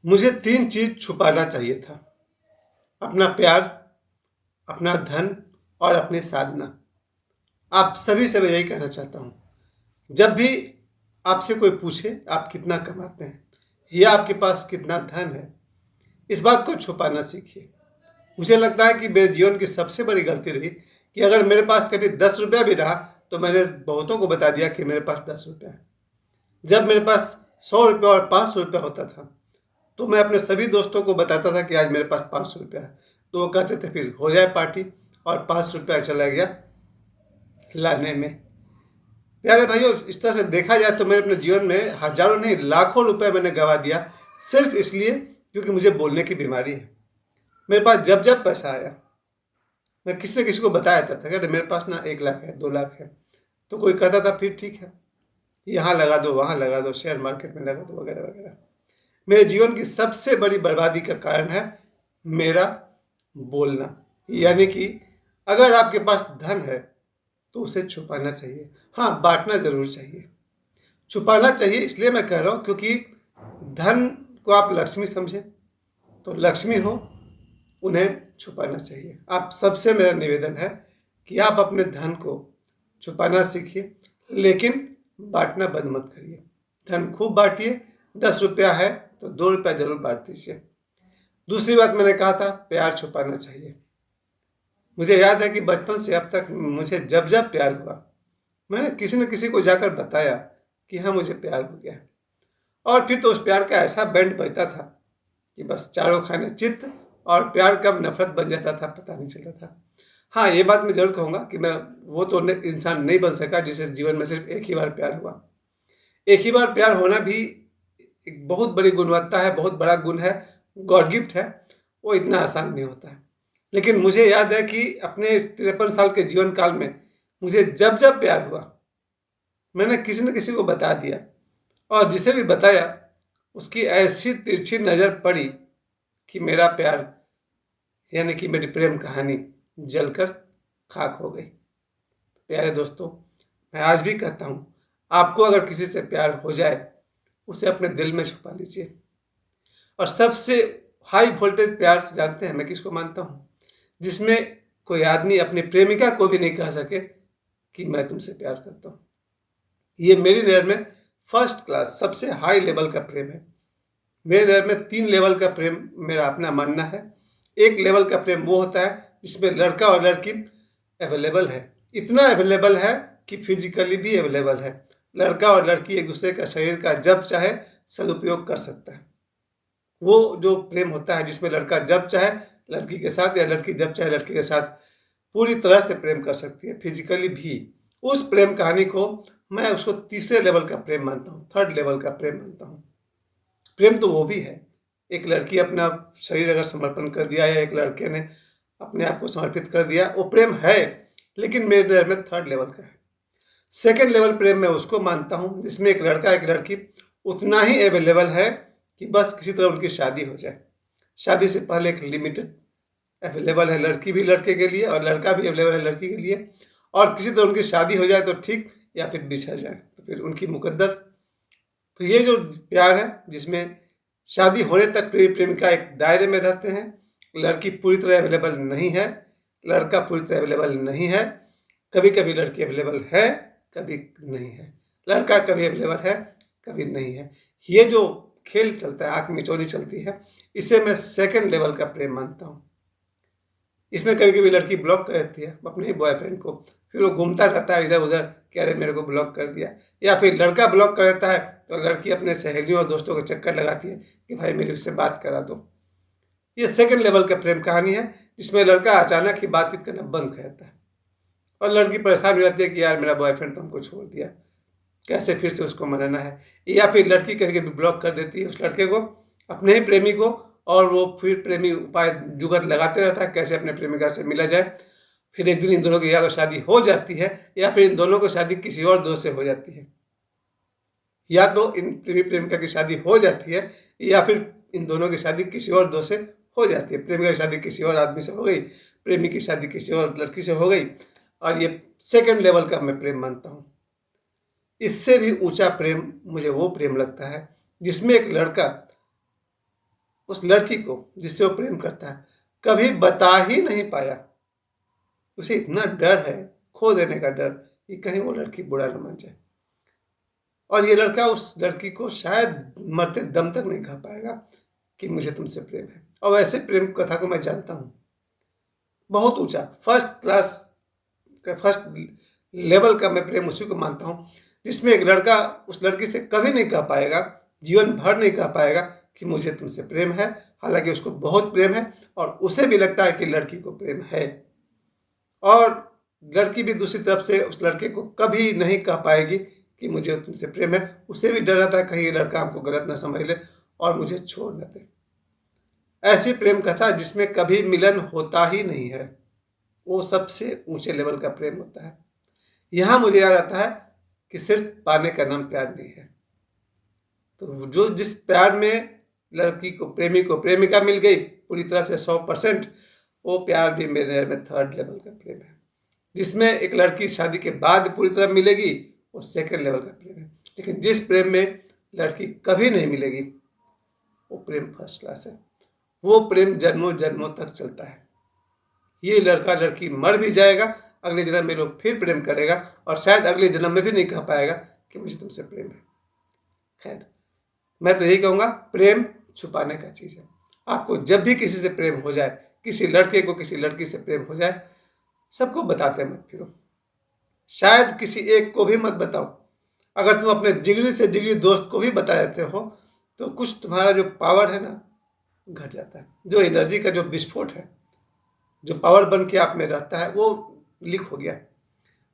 मुझे 3 चीज़ छुपाना चाहिए था। अपना प्यार, अपना धन और अपनी साधना। आप सभी से मैं यही कहना चाहता हूँ। जब भी आपसे कोई पूछे आप कितना कमाते हैं या आपके पास कितना धन है, इस बात को छुपाना सीखिए। मुझे लगता है कि मेरे जीवन की सबसे बड़ी गलती रही कि अगर मेरे पास कभी 10 रुपया भी रहा तो मैंने बहुतों को बता दिया कि मेरे पास 10 रुपया है। जब मेरे पास 100 रुपया और 500 रुपया होता था तो मैं अपने सभी दोस्तों को बताता था कि आज मेरे पास 500 रुपया है। तो वो कहते थे फिर हो जाए पार्टी, और 500 रुपया चला गया लाने में। प्यारे भाइयों, इस तरह से देखा जाए तो मैंने अपने जीवन में हजारों नहीं लाखों रुपए मैंने गंवा दिया, सिर्फ इसलिए क्योंकि मुझे बोलने की बीमारी है। मेरे पास जब जब पैसा आया मैं किसी न किसी को बताया था कि मेरे पास ना 1 लाख है, 2 लाख है। तो कोई कहता था फिर ठीक है, यहाँ लगा दो, वहाँ लगा दो, शेयर मार्केट में लगा दो, वगैरह वगैरह। मेरे जीवन की सबसे बड़ी बर्बादी का कारण है मेरा बोलना। यानी कि अगर आपके पास धन है तो उसे छुपाना चाहिए। हाँ, बांटना जरूर चाहिए। छुपाना चाहिए इसलिए मैं कह रहा हूँ क्योंकि धन को आप लक्ष्मी समझें तो लक्ष्मी हो, उन्हें छुपाना चाहिए। आप सबसे मेरा निवेदन है कि आप अपने धन को छुपाना सीखिए, लेकिन बांटना बंद मत करिए। धन खूब बांटिए। 10 रुपया है तो 2 रुपया जरूर बांट दीजिए। दूसरी बात मैंने कहा था प्यार छुपाना चाहिए। मुझे याद है कि बचपन से अब तक मुझे जब जब प्यार हुआ मैंने किसी न किसी को जाकर बताया कि हाँ मुझे प्यार हो गया। और फिर तो उस प्यार का ऐसा बैंड बजता था कि बस चारों खाने चित्त, और प्यार कब नफरत बन जाता था पता नहीं चलता था। हाँ, ये बात मैं जरूर कहूँगा कि मैं वो तो इंसान नहीं बन सका जिसे जीवन में सिर्फ एक ही बार प्यार हुआ। एक ही बार प्यार होना भी एक बहुत बड़ी गुणवत्ता है, बहुत बड़ा गुण है, गॉड गिफ्ट है। वो इतना आसान नहीं होता है। लेकिन मुझे याद है कि अपने 53 साल के जीवन काल में मुझे जब जब प्यार हुआ मैंने किसी न किसी को बता दिया, और जिसे भी बताया उसकी ऐसी तिरछी नज़र पड़ी कि मेरा प्यार यानी कि मेरी प्रेम कहानी जलकर खाक हो गई। प्यारे दोस्तों, मैं आज भी कहता हूँ, आपको अगर किसी से प्यार हो जाए उसे अपने दिल में छुपा लीजिए। और सबसे हाई वोल्टेज प्यार जानते हैं मैं किसको मानता हूँ? जिसमें कोई आदमी अपनी प्रेमिका को भी नहीं कह सके कि मैं तुमसे प्यार करता हूँ। ये मेरी नज़र में फर्स्ट क्लास सबसे हाई लेवल का प्रेम है। मेरे नज़र में 3 लेवल का प्रेम मेरा अपना मानना है। एक लेवल का प्रेम वो होता है जिसमें लड़का और लड़की अवेलेबल है, इतना अवेलेबल है कि फिजिकली भी अवेलेबल है। लड़का और लड़की एक दूसरे का शरीर का जब चाहे सदुपयोग कर सकता है। वो जो प्रेम होता है जिसमें लड़का जब चाहे लड़की के साथ या लड़की जब चाहे लड़के के साथ पूरी तरह से प्रेम कर सकती है, फिजिकली भी, उस प्रेम कहानी को मैं उसको तीसरे लेवल का प्रेम मानता हूँ, थर्ड लेवल का प्रेम मानता हूँ। प्रेम तो वो भी है, एक लड़की अपना शरीर अगर समर्पण कर दिया या एक लड़के ने अपने आप को समर्पित कर दिया, वो प्रेम है, लेकिन मेरे नज़र में थर्ड लेवल का है। सेकेंड लेवल प्रेम मैं उसको मानता हूँ जिसमें एक लड़का एक लड़की उतना ही अवेलेबल है कि बस किसी तरह उनकी शादी हो जाए। शादी से पहले एक लिमिटेड अवेलेबल है लड़की भी लड़के के लिए और लड़का भी अवेलेबल है लड़की के लिए, और किसी तरह उनकी शादी हो जाए तो ठीक, या फिर बिछड़ जाए तो फिर उनकी मुकद्दर। तो ये जो प्यार है जिसमें शादी होने तक प्रेमिका एक दायरे में रहते हैं, लड़की पूरी तरह अवेलेबल नहीं है, लड़का पूरी तरह अवेलेबल नहीं है, कभी कभी लड़की अवेलेबल है, कभी नहीं है, लड़का कभी अवेलेबल है, कभी नहीं है। ये जो खेल चलता है, आंख मिचौली चलती है, इसे मैं सेकंड लेवल का प्रेम मानता हूँ। इसमें कभी कभी लड़की ब्लॉक कर देती है अपने ही बॉयफ्रेंड को, फिर वो घूमता रहता है इधर उधर कि अरे मेरे को ब्लॉक कर दिया, या फिर लड़का ब्लॉक कर देता है तो लड़की अपने सहेलियों और दोस्तों को चक्कर लगाती है कि भाई मेरी उससे बात करा दो। ये सेकंड लेवल का प्रेम कहानी है जिसमें लड़का अचानक ही बातचीत करना बंद कर देता है और लड़की परेशान हो जाती है कि यार मेरा बॉयफ्रेंड तो हमको छोड़ दिया, कैसे फिर से उसको मनाना है। या फिर लड़की कभी कभी ब्लॉक कर देती है उस लड़के को, अपने ही प्रेमी को, और वो फिर प्रेमी उपाय जुगत लगाते रहता है कैसे अपने प्रेमिका से मिला जाए। फिर एक दिन इन दोनों की या तो शादी हो जाती है या फिर इन दोनों को शादी किसी और दोस्त से हो जाती है, या तो इन प्रेमी प्रेमिका की शादी हो जाती है या फिर इन दोनों की शादी किसी और दोस्त से हो जाती है। प्रेमिका की शादी किसी और आदमी से हो गई, प्रेमी की शादी किसी और लड़की से हो गई, और ये सेकंड लेवल का मैं प्रेम मानता हूँ। इससे भी ऊंचा प्रेम मुझे वो प्रेम लगता है जिसमें एक लड़का उस लड़की को जिससे वो प्रेम करता है कभी बता ही नहीं पाया। उसे इतना डर है, खो देने का डर, कि कहीं वो लड़की बुरा न मान जाए। और ये लड़का उस लड़की को शायद मरते दम तक नहीं कह पाएगा कि मुझे तुमसे प्रेम है। और वैसे प्रेम कथा को मैं जानता हूँ, बहुत ऊंचा, फर्स्ट क्लास का, फर्स्ट लेवल का मैं प्रेम उसी को मानता हूँ जिसमें एक लड़का उस लड़की से कभी नहीं कह पाएगा, जीवन भर नहीं कह पाएगा कि मुझे तुमसे प्रेम है। हालांकि उसको बहुत प्रेम है और उसे भी लगता है कि लड़की को प्रेम है, और लड़की भी दूसरी तरफ से उस लड़के को कभी नहीं कह पाएगी कि मुझे तुमसे प्रेम है। उसे भी डर रहता है कहीं ये लड़का हमको गलत ना समझ ले और मुझे छोड़ न दे। ऐसी प्रेम कथा जिसमें कभी मिलन होता ही नहीं है, वो सबसे ऊंचे लेवल का प्रेम होता है। यहाँ मुझे याद आता है कि सिर्फ पाने का नाम प्यार नहीं है। तो जो जिस प्यार में लड़की को, प्रेमी को प्रेमिका मिल गई पूरी तरह से 100%, वो प्यार भी मेरे नज़र में थर्ड लेवल का प्रेम है। जिसमें एक लड़की शादी के बाद पूरी तरह मिलेगी, वो सेकंड लेवल का प्रेम है। लेकिन जिस प्रेम में लड़की कभी नहीं मिलेगी, वो प्रेम फर्स्ट क्लास है। वो प्रेम जन्मों जन्मों तक चलता है। ये लड़का लड़की मर भी जाएगा, अगले जन्म में लोग फिर प्रेम करेगा और शायद अगले जन्म में भी नहीं कह पाएगा कि मुझे तुमसे प्रेम है। खैर, मैं तो यही कहूँगा, प्रेम छुपाने का चीज़ है। आपको जब भी किसी से प्रेम हो जाए, किसी लड़के को किसी लड़की से प्रेम हो जाए, सबको बताते मत फिरो। शायद किसी एक को भी मत बताओ। अगर तुम अपने जिगरी से जिगरी दोस्त को भी बता देते हो तो कुछ तुम्हारा जो पावर है ना, घट जाता है। जो एनर्जी का जो विस्फोट है, जो पावर बन के आप में रहता है, वो लीक हो गया।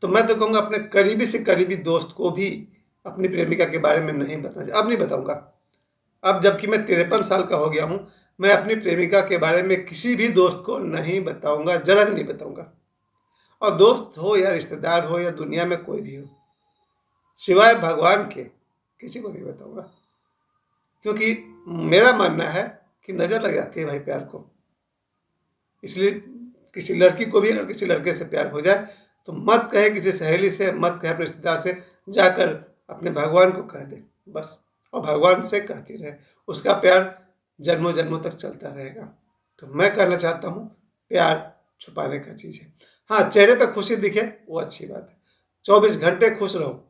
तो मैं तो कहूँगा अपने करीबी से करीबी दोस्त को भी अपनी प्रेमिका के बारे में नहीं बताना। अब नहीं बताऊँगा। अब जबकि मैं 53 साल का हो गया हूँ, मैं अपनी प्रेमिका के बारे में किसी भी दोस्त को नहीं बताऊँगा, जरा भी नहीं बताऊँगा। और दोस्त हो या रिश्तेदार हो या दुनिया में कोई भी हो, सिवाय भगवान के किसी को नहीं बताऊँगा। क्योंकि मेरा मानना है कि नज़र लग जाती है भाई प्यार को। इसलिए किसी लड़की को भी अगर किसी लड़के से प्यार हो जाए तो मत कहे किसी सहेली से, मत कहे अपने रिश्तेदार से, जाकर अपने भगवान को कह दे बस। और भगवान से कहती रहे, उसका प्यार जन्मों जन्मों तक चलता रहेगा। तो मैं कहना चाहता हूँ, प्यार छुपाने का चीज़ है। हाँ, चेहरे पर खुशी दिखे वो अच्छी बात है, 24 घंटे खुश रहो,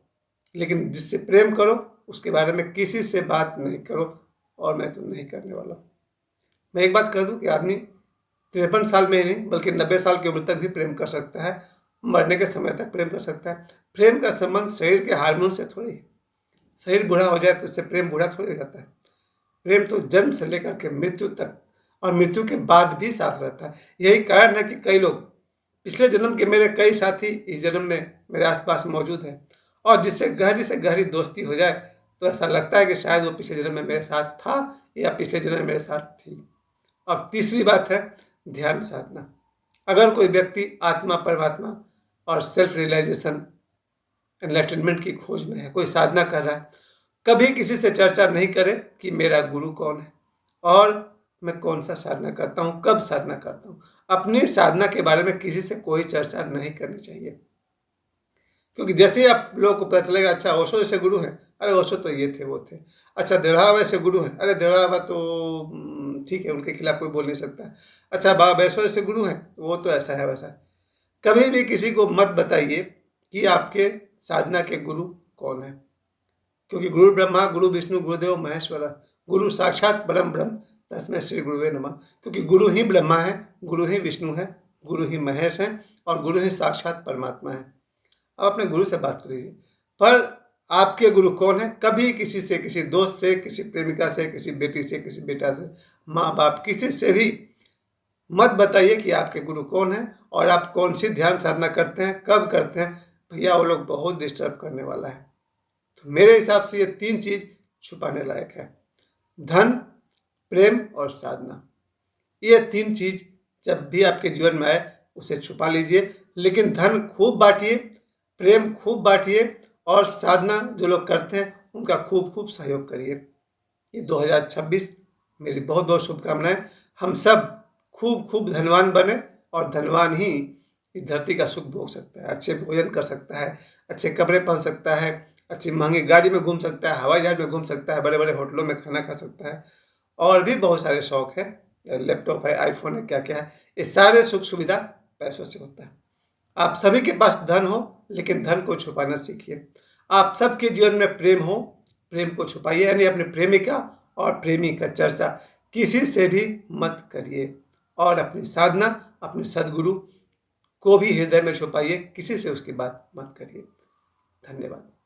लेकिन जिससे प्रेम करो उसके बारे में किसी से बात नहीं करो, और मैं तो नहीं करने वाला हूँ। मैं एक बात कह दूँ कि आदमी 53 साल में ही नहीं बल्कि 90 साल की उम्र तक भी प्रेम कर सकता है, मरने के समय तक प्रेम कर सकता है। प्रेम का संबंध शरीर के हार्मोन से थोड़ी है। शरीर बूढ़ा हो जाए तो उससे प्रेम बूढ़ा थोड़ी हो जाता है। प्रेम तो जन्म से लेकर के मृत्यु तक, और मृत्यु के बाद भी साथ रहता है। यही कारण है कि कई लोग, पिछले जन्म के मेरे कई साथी इस जन्म में मेरे आसपास मौजूद हैं, और जिससे गहरी से गहरी दोस्ती हो जाए तो ऐसा लगता है कि शायद वो पिछले जन्म में मेरे साथ था या पिछले जन्म में मेरे साथ थी। और तीसरी बात है ध्यान साधना। अगर कोई व्यक्ति आत्मा, परमात्मा और सेल्फ रियलाइजेशन, एनलाइटनमेंट की खोज में है, कोई साधना कर रहा है, कभी किसी से चर्चा नहीं करे कि मेरा गुरु कौन है और मैं कौन सा साधना करता हूँ, कब साधना करता हूँ। अपनी साधना के बारे में किसी से कोई चर्चा नहीं करनी चाहिए। क्योंकि जैसे ही आप लोगों को पता चलेगा, अच्छा ओशो जैसे गुरु हैं, अरे ओशो तो ये थे वो थे। अच्छा देवड़ा बाबा ऐसे गुरु हैं, अरे देवड़ा बाबा तो ठीक है, उनके खिलाफ कोई बोल नहीं सकता। अच्छा बाबा बैसो जैसे गुरु हैं, वो तो ऐसा है वैसा है। कभी भी किसी को मत बताइए कि आपके साधना के गुरु कौन है, क्योंकि गुरु ब्रह्मा गुरु विष्णु गुरुदेव महेश्वर, गुरु साक्षात परम ब्रह्म तस्मै श्री गुरुवे नमः। क्योंकि गुरु ही ब्रह्मा है, गुरु ही विष्णु है, गुरु ही महेश है और गुरु ही साक्षात परमात्मा है। आप अपने गुरु से बात करिए। पर आपके गुरु कौन है, कभी किसी से, किसी दोस्त से, किसी प्रेमिका से, किसी बेटी से, किसी बेटा से, माँ बाप, किसी से भी मत बताइए कि आपके गुरु कौन है और आप कौन सी ध्यान साधना करते हैं, कब करते हैं। भैया वो लोग बहुत डिस्टर्ब करने वाला है। तो मेरे हिसाब से ये 3 चीज छुपाने लायक है, धन, प्रेम और साधना। ये 3 चीज जब भी आपके जीवन में आए उसे छुपा लीजिए, लेकिन धन खूब बांटिए, प्रेम खूब बांटिए और साधना जो लोग करते हैं उनका खूब खूब सहयोग करिए। ये 2026 मेरी बहुत बहुत शुभकामनाएं। हम सब खूब खूब धनवान बने और धनवान ही इस धरती का सुख भोग सकता है, अच्छे भोजन कर सकता है, अच्छे कपड़े पहन सकता है, अच्छी महंगी गाड़ी में घूम सकता है, हवाई जहाज में घूम सकता है, बड़े बड़े होटलों में खाना खा सकता है और भी बहुत सारे शौक है, लैपटॉप है, आईफोन है, क्या क्या है, ये सारे सुख सुविधा पैसों से होता है। आप सभी के पास धन हो, लेकिन धन को छुपाना सीखिए। आप सबके जीवन में प्रेम हो, प्रेम को छुपाइए, यानी अपनी प्रेमिका और प्रेमी का चर्चा किसी से भी मत करिए। और अपनी साधना, अपने सदगुरु को भी हृदय में छुपाइए, किसी से उसकी बात मत करिए। धन्यवाद।